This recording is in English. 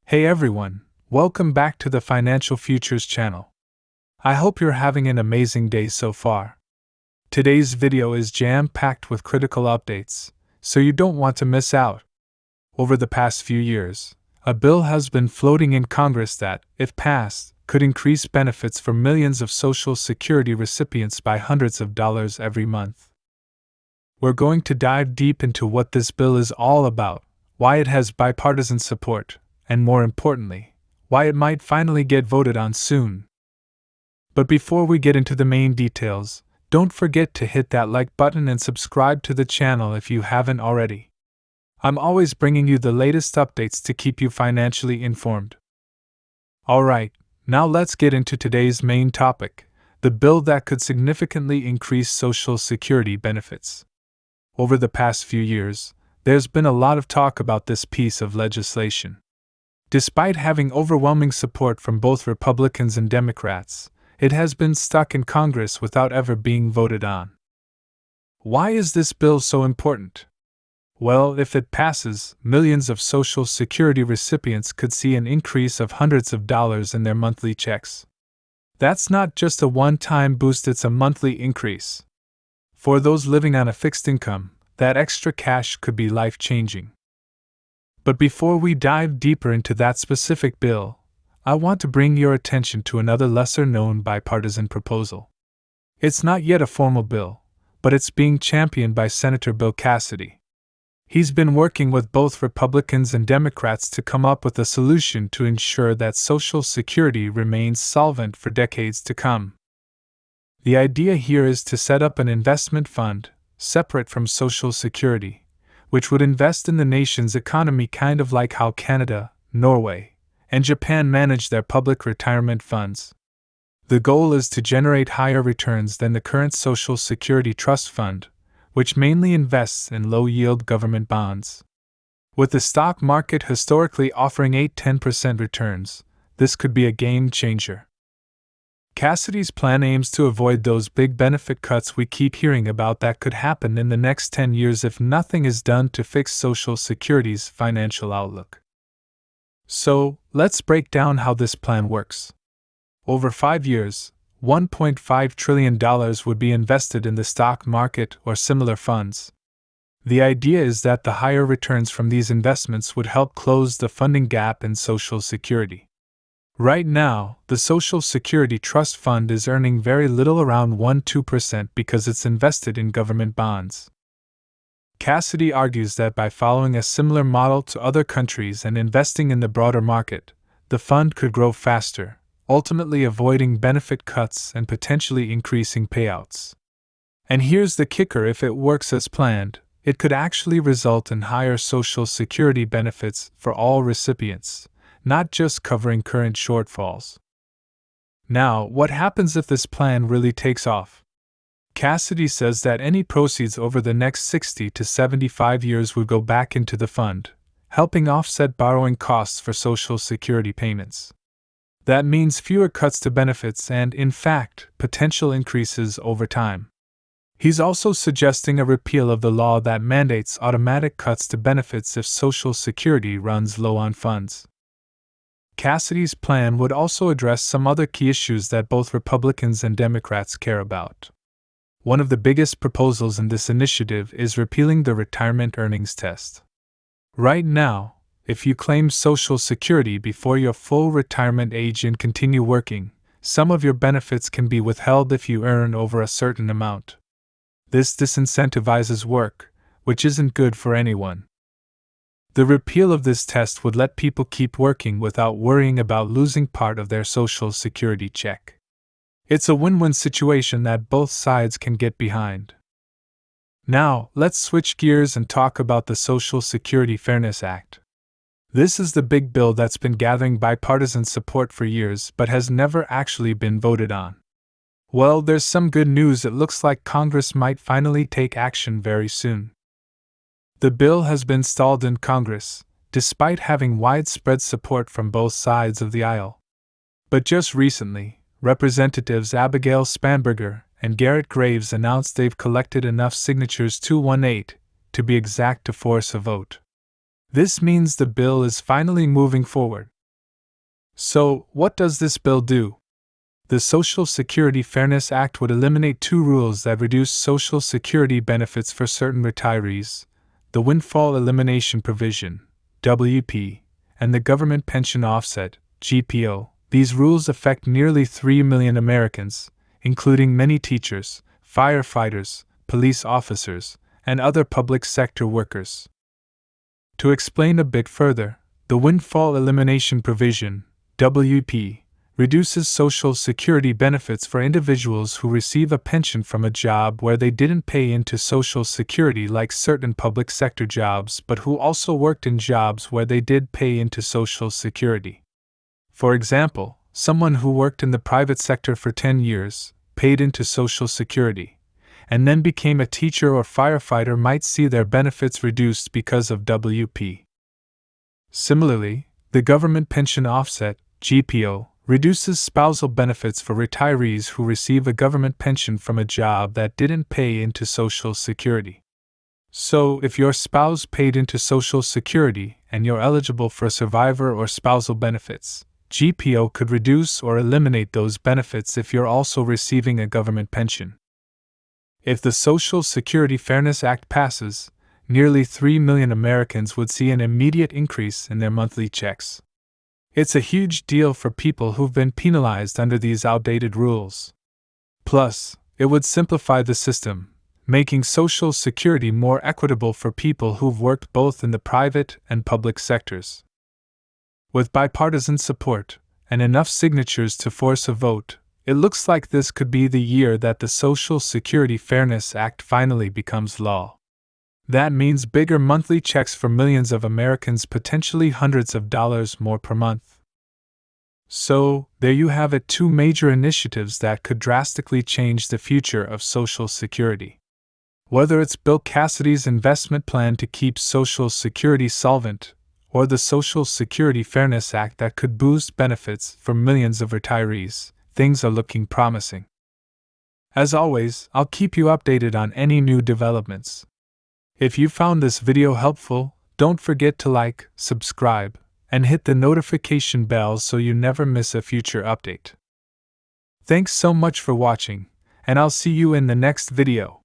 Hey everyone, welcome back to the Financial Futures channel. I hope you're having an amazing day so far. Today's video is jam-packed with critical updates, so you don't want to miss out. Over the past few years, a bill has been floating in Congress that, if passed, could increase benefits for millions of Social Security recipients by hundreds of dollars every month. We're going to dive deep into what this bill is all about, why it has bipartisan support, and more importantly, why it might finally get voted on soon. But before we get into the main details, don't forget to hit that like button and subscribe to the channel if you haven't already. I'm always bringing you the latest updates to keep you financially informed. Alright, now let's get into today's main topic, the bill that could significantly increase Social Security benefits. Over the past few years, there's been a lot of talk about this piece of legislation. Despite having overwhelming support from both Republicans and Democrats, it has been stuck in Congress without ever being voted on. Why is this bill so important? Well, if it passes, millions of Social Security recipients could see an increase of hundreds of dollars in their monthly checks. That's not just a one-time boost, it's a monthly increase. For those living on a fixed income, that extra cash could be life-changing. But before we dive deeper into that specific bill, I want to bring your attention to another lesser-known bipartisan proposal. It's not yet a formal bill, but it's being championed by Senator Bill Cassidy. He's been working with both Republicans and Democrats to come up with a solution to ensure that Social Security remains solvent for decades to come. The idea here is to set up an investment fund, separate from Social Security, which would invest in the nation's economy kind of like how Canada, Norway, and Japan manage their public retirement funds. The goal is to generate higher returns than the current Social Security Trust Fund, which mainly invests in low-yield government bonds. With the stock market historically offering 8–10% returns, this could be a game changer. Cassidy's plan aims to avoid those big benefit cuts we keep hearing about that could happen in the next 10 years if nothing is done to fix Social Security's financial outlook. So, let's break down how this plan works. Over 5 years, $1.5 trillion would be invested in the stock market or similar funds. The idea is that the higher returns from these investments would help close the funding gap in Social Security. Right now, the Social Security Trust Fund is earning very little, around 1–2%, because it's invested in government bonds. Cassidy argues that by following a similar model to other countries and investing in the broader market, the fund could grow faster, ultimately avoiding benefit cuts and potentially increasing payouts. And here's the kicker: if it works as planned, it could actually result in higher Social Security benefits for all recipients, not just covering current shortfalls. Now, what happens if this plan really takes off? Cassidy says that any proceeds over the next 60 to 75 years would go back into the fund, helping offset borrowing costs for Social Security payments. That means fewer cuts to benefits and, in fact, potential increases over time. He's also suggesting a repeal of the law that mandates automatic cuts to benefits if Social Security runs low on funds. Cassidy's plan would also address some other key issues that both Republicans and Democrats care about. One of the biggest proposals in this initiative is repealing the retirement earnings test. Right now, if you claim Social Security before your full retirement age and continue working, some of your benefits can be withheld if you earn over a certain amount. This disincentivizes work, which isn't good for anyone. The repeal of this test would let people keep working without worrying about losing part of their Social Security check. It's a win-win situation that both sides can get behind. Now, let's switch gears and talk about the Social Security Fairness Act. This is the big bill that's been gathering bipartisan support for years but has never actually been voted on. Well, there's some good news. It looks like Congress might finally take action very soon. The bill has been stalled in Congress, despite having widespread support from both sides of the aisle. But just recently, Representatives Abigail Spanberger and Garrett Graves announced they've collected enough signatures, 218, to be exact, to force a vote. This means the bill is finally moving forward, So, what does this bill do? The Social Security Fairness Act would eliminate two rules that reduce Social Security benefits for certain retirees: the Windfall Elimination Provision, WP, and the Government Pension Offset, GPO. These rules affect nearly 3 million Americans, including many teachers, firefighters, police officers, and other public sector workers. To explain a bit further, the Windfall Elimination Provision, WP, reduces Social Security benefits for individuals who receive a pension from a job where they didn't pay into Social Security, like certain public sector jobs, but who also worked in jobs where they did pay into Social Security. For example, someone who worked in the private sector for 10 years, paid into Social Security, and then became a teacher or firefighter might see their benefits reduced because of WP. Similarly, the Government Pension Offset, GPO, reduces spousal benefits for retirees who receive a government pension from a job that didn't pay into Social Security. So, if your spouse paid into Social Security and you're eligible for survivor or spousal benefits, GPO could reduce or eliminate those benefits if you're also receiving a government pension. If the Social Security Fairness Act passes, nearly 3 million Americans would see an immediate increase in their monthly checks. It's a huge deal for people who've been penalized under these outdated rules. Plus, it would simplify the system, making Social Security more equitable for people who've worked both in the private and public sectors. With bipartisan support and enough signatures to force a vote, it looks like this could be the year that the Social Security Fairness Act finally becomes law. That means bigger monthly checks for millions of Americans, potentially hundreds of dollars more per month. So, there you have it, two major initiatives that could drastically change the future of Social Security. Whether it's Bill Cassidy's investment plan to keep Social Security solvent, or the Social Security Fairness Act that could boost benefits for millions of retirees, things are looking promising. As always, I'll keep you updated on any new developments. If you found this video helpful, don't forget to like, subscribe, and hit the notification bell so you never miss a future update. Thanks so much for watching, and I'll see you in the next video.